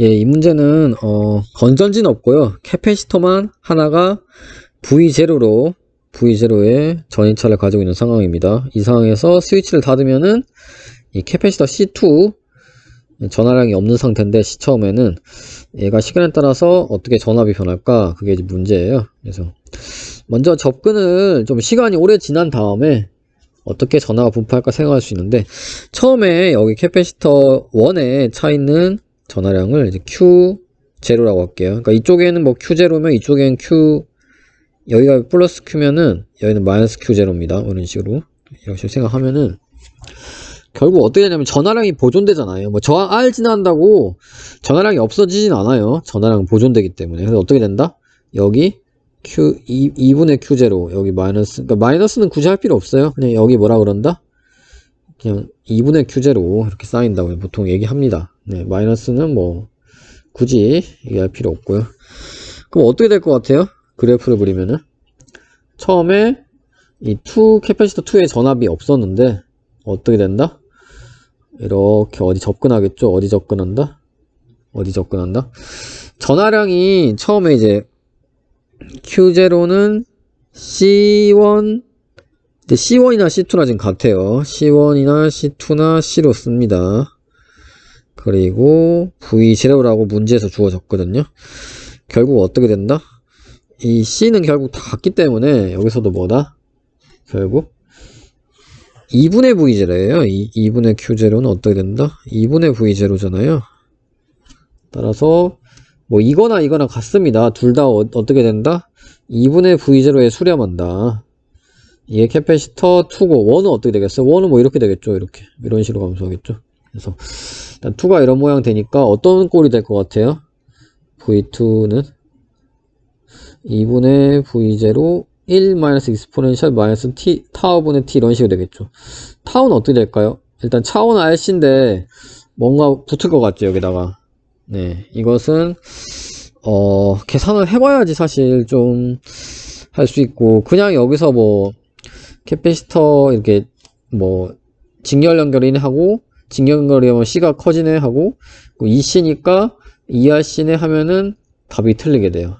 예, 이 문제는 건전지는 없고요. 캐패시터만 하나가 V0에 전이차를 가지고 있는 상황입니다. 이 상황에서 스위치를 닫으면은 이 캐패시터 C2 전하량이 없는 상태인데 처음에는 얘가 시간에 따라서 어떻게 전압이 변할까, 그게 이제 문제예요. 그래서 먼저 접근을 좀 시간이 오래 지난 다음에 어떻게 전하가 분포할까 생각할 수 있는데, 처음에 여기 캐패시터 1에 차 있는 전하량을 이제 Q0라고 할게요. 그러니까 이쪽에는 뭐 Q0면 이쪽엔 여기가 플러스 Q면은 여기는 마이너스 Q0입니다. 이런 식으로 생각하면은 결국 어떻게 되냐면 전하량이 보존되잖아요. 뭐 저항 R 지난다고 전하량이 없어지진 않아요. 전하량은 보존되기 때문에. 그래서 어떻게 된다? 여기 Q 2분의 Q0 여기 마이너스, 그러니까 마이너스는 굳이 할 필요 없어요. 그냥 여기 뭐라 그런다? 그냥 2분의 Q0 이렇게 쌓인다고 보통 얘기합니다. 네, 마이너스는 뭐 굳이 얘기할 필요 없고요. 그럼 어떻게 될 것 같아요? 그래프를 그리면은 처음에 이 캐패시터 2의 전압이 없었는데 어떻게 된다? 이렇게 어디 접근하겠죠? 어디 접근한다? 전하량이 처음에 이제 Q0는 C1, C1이나 C2나 지금 같아요. C1이나 C2나 C로 씁니다. 그리고 V0라고 문제에서 주어졌거든요. 결국 어떻게 된다? 이 C는 결국 다 같기 때문에 여기서도 뭐다? 결국 2분의 V0예요. 2분의 Q0는 어떻게 된다? 2분의 V0잖아요. 따라서 뭐 이거나 같습니다. 둘 다 어떻게 된다? 2분의 V0에 수렴한다. 이게 캐패시터 2고 1은 어떻게 되겠어요? 1은 뭐 이렇게 되겠죠. 이런 식으로 감소하겠죠. 그래서 일단 2가 이런 모양 되니까 어떤 꼴이 될 것 같아요? V2는 2분의 V0 1 마이너스 익스포넨셜 마이너스 t 타워분의 t 이런 식으로 되겠죠. 타워는 어떻게 될까요? 일단 차원 RC인데 뭔가 붙을 것 같죠, 여기다가. 네, 이것은 계산을 해봐야지 사실 좀 할 수 있고, 그냥 여기서 뭐 캐패시터 이렇게 뭐 직렬 연결이네 하고, 직렬 연결이면 C가 커지네 하고, EC니까 ERC네 하면은 답이 틀리게 돼요.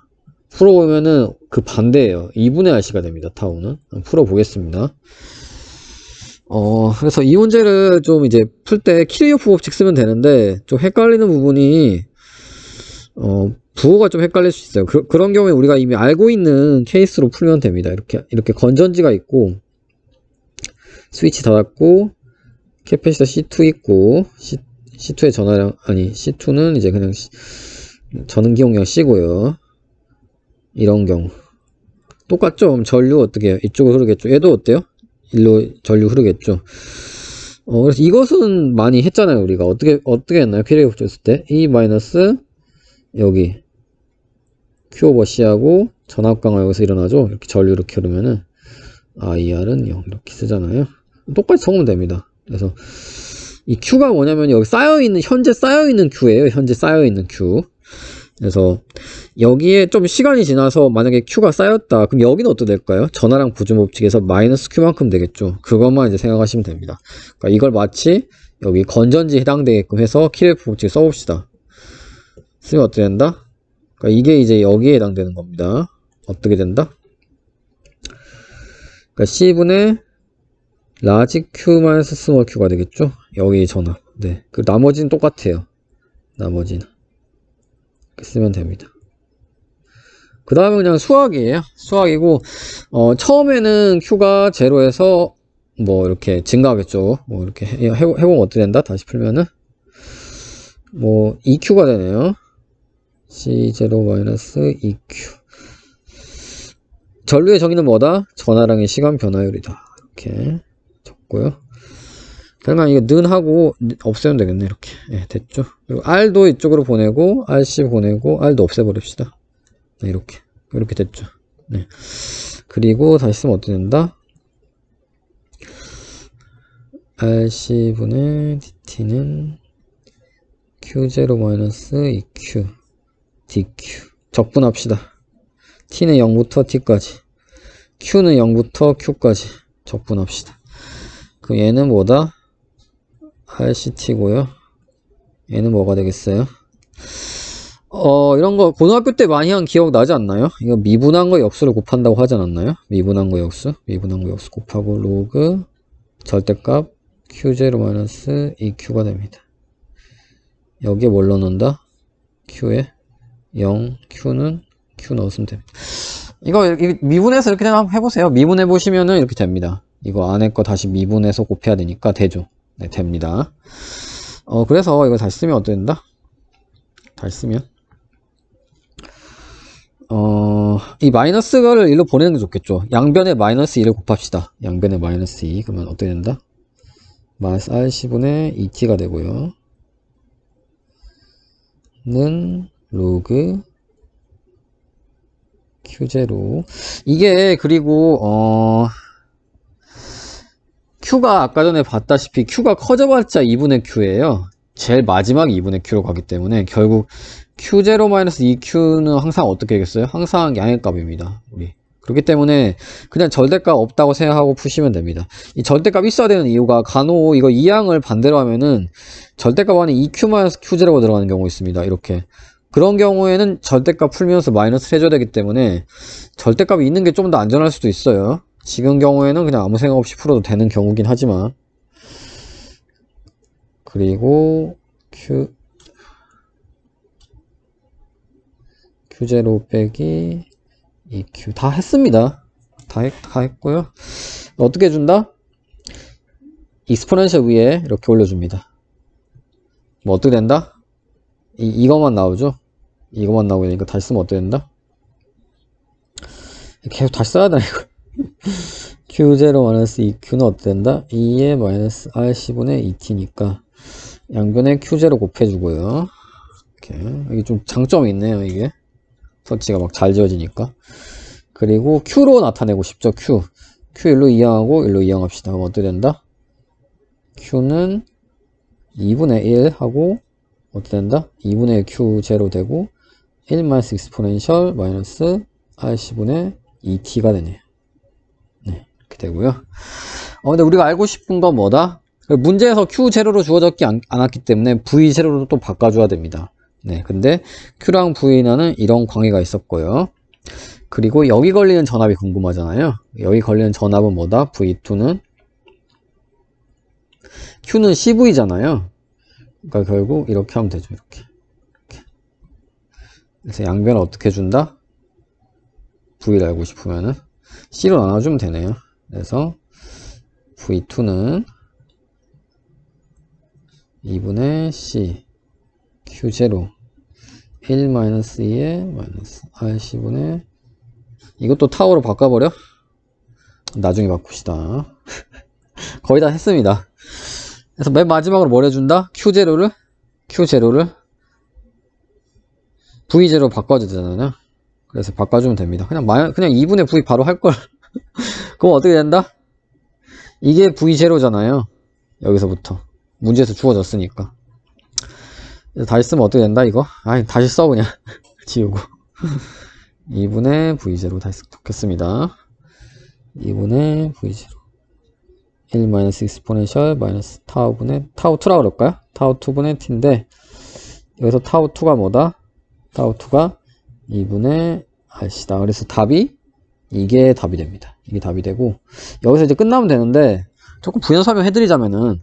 풀어보면은 그 반대예요. 2분의 RC가 됩니다. 타우는. 풀어보겠습니다. 그래서 이 문제를 좀 이제 풀 때 키르요프 법칙 쓰면 되는데, 좀 헷갈리는 부분이 부호가 좀 헷갈릴 수 있어요. 그런 경우에 우리가 이미 알고 있는 케이스로 풀면 됩니다. 이렇게 건전지가 있고, 스위치 닫았고, 캐패시터 C2 있고, C2의 전하량, C2는 이제 그냥 전원 기용량 C고요. 이런 경우 똑같죠? 그럼 전류 어떻게 해요? 이쪽으로 흐르겠죠? 얘도 어때요? 일로 전류 흐르겠죠? 그래서 이것은 많이 했잖아요. 우리가 어떻게 했나요? P를 붙였을 때 E 마이너스 여기 Q 오버 C하고 전압 강화 여기서 일어나죠? 이렇게 전류 이렇게 흐르면은 IR은 0 이렇게 쓰잖아요. 똑같이 적으면 됩니다. 그래서 이 Q가 뭐냐면 여기 현재 쌓여있는 Q예요. 현재 쌓여있는 Q. 그래서 여기에 좀 시간이 지나서 만약에 Q가 쌓였다. 그럼 여기는 어떻게 될까요? 전하량 보존 법칙에서 마이너스 Q만큼 되겠죠. 그것만 이제 생각하시면 됩니다. 그러니까 이걸 마치 여기 건전지에 해당되게끔 해서 키르요프 법칙 써봅시다. 쓰면 어떻게 된다? 그러니까 이게 이제 여기에 해당되는 겁니다. 어떻게 된다? 그러니까 C분의 라지 Q 마이너스 스몰 Q가 되겠죠. 여기 전압. 네. 그 나머지는 똑같아요. 나머지는. 쓰면 됩니다. 그 다음에 그냥 수학이에요. 수학이고, 처음에는 Q가 제로에서 뭐 이렇게 증가하겠죠. 뭐 이렇게 해보면 어떻게 된다? 다시 풀면은 뭐 2Q가 되네요. C0 2Q. 전류의 정의는 뭐다? 전하량의 시간 변화율이다. 이렇게 적고요. 그러면 이거 는 하고 없애면 되겠네. 이렇게. 네, 됐죠. 그리고 R도 이쪽으로 보내고 RC 보내고 R도 없애버립시다. 네, 이렇게 됐죠. 네. 그리고 다시 쓰면 어떻게 된다? RC분의 DT는 Q0-2Q DQ 적분합시다. T는 0부터 T까지, Q는 0부터 Q까지 적분합시다. 그럼 얘는 뭐다? RCT고요. 얘는 뭐가 되겠어요? 이런 거 고등학교 때 많이 한 기억 나지 않나요? 이거 미분한거 역수를 곱한다고 하지 않았나요? 미분한거 역수 곱하고 로그 절대값 Q0 마이너스 2Q가 됩니다. 여기에 뭘 넣는다? Q에 0, Q는 Q 넣었으면 됩니다. 이거 미분해서 이렇게 한번 해보세요. 미분해 보시면은 이렇게 됩니다. 이거 안에 거 다시 미분해서 곱해야 되니까 되죠. 네, 됩니다. 그래서 이거 다시 쓰면 어떻게 된다? 다시 쓰면 이 마이너스를 1로 보내는 게 좋겠죠. 양변에 마이너스 2를 곱합시다. 양변에 마이너스 2 그러면 어떻게 된다? 마이너스 R10분의 2t가 되고요. 는 로그 Q0 이게 그리고 Q가 아까 전에 봤다시피 Q가 커져봤자 2분의 Q예요. 제일 마지막 2분의 Q로 가기 때문에 결국 Q0-2Q는 항상 어떻게 되겠어요? 항상 양의 값입니다. 우리 그렇기 때문에 그냥 절대값 없다고 생각하고 푸시면 됩니다. 이 절대값 있어야 되는 이유가 간혹 이거 이 양을 반대로 하면은 절대값 안에 2Q-Q0가 들어가는 경우 있습니다. 이렇게 그런 경우에는 절대값 풀면서 마이너스 해줘야 되기 때문에 절대값이 있는 게 좀 더 안전할 수도 있어요. 지금 경우에는 그냥 아무 생각 없이 풀어도 되는 경우긴 하지만 그리고 Q0 빼기 2Q 다 했습니다. 다 했고요. 어떻게 해준다? 익스포넨셜 위에 이렇게 올려줍니다. 뭐 어떻게 된다? 이거만 나오죠? 이거만 나오고 이거 다시 쓰면 어떻게 된다? 계속 다시 써야 되나 이거? Q0-2Q는 어떻게 된다? 2의 마이너스 R10분의 2T니까 양변에 Q0 곱해주고요. 이렇게 이게 좀 장점이 있네요. 이게 설치가 막 잘 지어지니까. 그리고 Q로 나타내고 싶죠. Q 1로 이항하고 1로 이항합시다. 그럼 어떻게 된다? Q는 2분의 1 하고 어떻게 된다? 2분의 1 Q0 되고 1 마이너스 익스포넨셜 마이너스 R10분의 2T가 되네요. 네, 이렇게 되고요. 근데 우리가 알고 싶은 건 뭐다? 문제에서 Q0로 주어졌지 않았기 때문에 V0로 또 바꿔줘야 됩니다. 네, 근데 Q랑 V는 이런 관계가 있었고요. 그리고 여기 걸리는 전압이 궁금하잖아요. 여기 걸리는 전압은 뭐다? V2는 Q는 CV잖아요. 그러니까 결국 이렇게 하면 되죠. 이렇게. 그래서 양변을 어떻게 준다? V를 알고 싶으면은 C로 나눠주면 되네요. 그래서 V2는 2분의 C Q0 1-2의 마이너스 R10분의 이것도 타워로 바꿔버려? 나중에 바꿉시다. 거의 다 했습니다. 그래서 맨 마지막으로 뭘 해준다? Q0를 V0로 바꿔줘야 되잖아요. 그래서 바꿔주면 됩니다. 그냥 2분의 V 바로 할걸. 그럼 어떻게 된다? 이게 V0잖아요. 여기서부터. 문제에서 주어졌으니까. 다시 쓰면 어떻게 된다, 이거? 다시 써, 그냥. 지우고. 2분의 V0 다시 적겠습니다. 2분의 V0. 1 마이너스 익스포넨셜 마이너스 타우분의, 타우2라 그럴까요? 타우2분의 t인데, 여기서 타우2가 뭐다? 타우2가 2분의 rc다. 그래서 답이, 이게 답이 됩니다. 이게 답이 되고, 여기서 이제 끝나면 되는데, 조금 부연 설명 해드리자면은,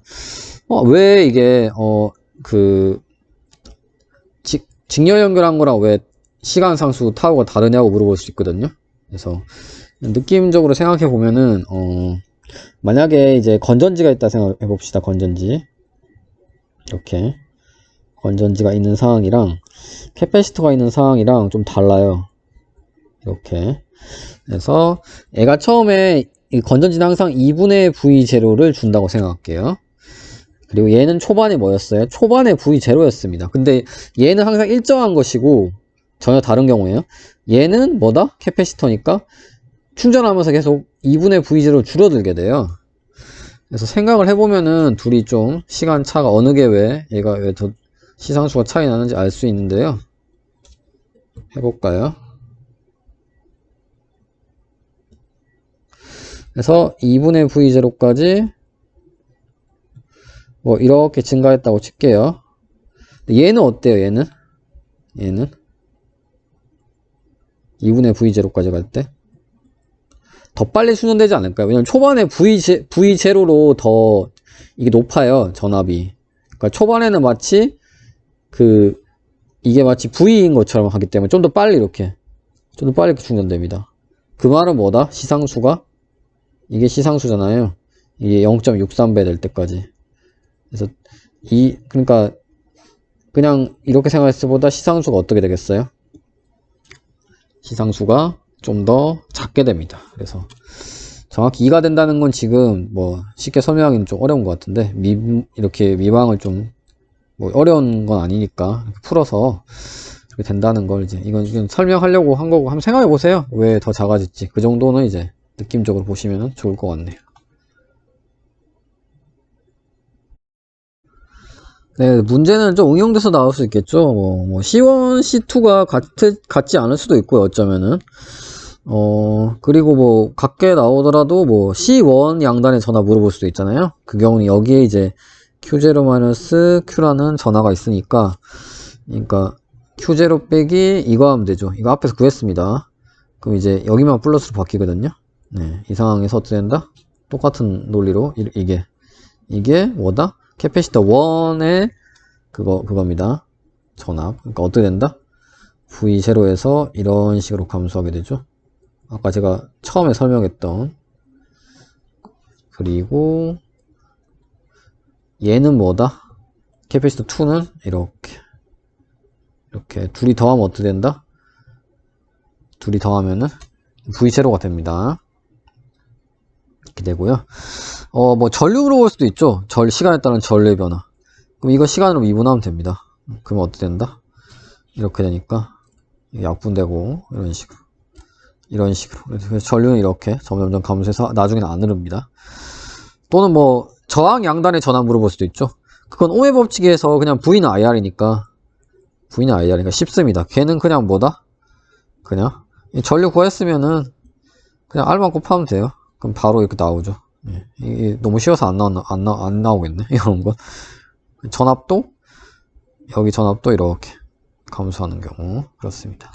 왜 이게, 직렬 연결한 거랑 왜 시간 상수 타우가 다르냐고 물어볼 수 있거든요. 그래서 느낌적으로 생각해 보면은 만약에 이제 건전지가 있다 생각해 봅시다. 건전지 이렇게 건전지가 있는 상황이랑 캐패시터가 있는 상황이랑 좀 달라요. 이렇게 그래서 얘가 처음에 이 건전지는 항상 2분의 V0를 준다고 생각할게요. 그리고 얘는 초반에 뭐였어요? 초반에 V0였습니다. 근데 얘는 항상 일정한 것이고 전혀 다른 경우에요. 얘는 뭐다? 캐패시터니까 충전하면서 계속 2분의 V0로 줄어들게 돼요. 그래서 생각을 해보면은 둘이 좀 시간 차가 어느 게 왜 얘가 왜 더 시상수가 차이 나는지 알 수 있는데요. 해볼까요? 그래서 2분의 V0까지 뭐 이렇게 증가했다고 칠게요. 얘는 어때요? 얘는 2분의 V0까지 갈 때 더 빨리 충전되지 않을까요? 왜냐면 초반에 V0로 더 이게 높아요, 전압이. 그러니까 초반에는 마치 이게 마치 V인 것처럼 하기 때문에 좀 더 빨리 이렇게 충전됩니다. 그 말은 뭐다? 시상수가 이게 시상수잖아요. 이게 0.63배 될 때까지. 그래서 그러니까 그냥 이렇게 생각했을 때보다 시상수가 어떻게 되겠어요? 시상수가 좀 더 작게 됩니다. 그래서 정확히 2가 된다는 건 지금 뭐 쉽게 설명하기는 좀 어려운 것 같은데 이렇게 미방을 좀 뭐 어려운 건 아니니까 이렇게 풀어서 이렇게 된다는 걸 이건 설명하려고 한 거고 한번 생각해 보세요. 왜 더 작아질지. 그 정도는 이제 느낌적으로 보시면 좋을 것 같네요. 네, 문제는 좀 응용돼서 나올 수 있겠죠. 뭐 C1, C2가 같지 않을 수도 있고요. 어쩌면은. 그리고 뭐 같게 나오더라도 뭐 C1 양단의 전화 물어볼 수도 있잖아요. 그 경우는 여기에 이제 Q0-Q라는 전화가 있으니까, 그러니까 Q0 빼기 이거 하면 되죠. 이거 앞에서 구했습니다. 그럼 이제 여기만 플러스로 바뀌거든요. 네, 이 상황에서 어떻게 된다? 똑같은 논리로 이게 뭐다? 캐패시터 1의 그겁니다. 전압. 그러니까 어떻게 된다? V0에서 이런 식으로 감소하게 되죠. 아까 제가 처음에 설명했던. 그리고 얘는 뭐다? 캐패시터 2는 이렇게 둘이 더하면 어떻게 된다? 둘이 더하면은 V0가 됩니다. 이렇게 되고요. 뭐 전류로 볼 수도 있죠. 시간에 따른 전류의 변화. 그럼 이거 시간으로 미분하면 됩니다. 그러면 어떻게 된다? 이렇게 되니까 약분되고 이런 식으로. 그래서 전류는 이렇게 점점 감소해서 나중에는 안 흐릅니다. 또는 뭐 저항 양단의 전압 물어볼 수도 있죠. 그건 ohm의 법칙에서 그냥 V는 IR이니까 쉽습니다. 걔는 그냥 뭐다? 그냥 전류 구했으면은 그냥 R만 곱하면 돼요. 그럼 바로 이렇게 나오죠. 이게 너무 쉬워서 안 나오겠네. 이런 거. 여기 전압도 이렇게 감소하는 경우 그렇습니다.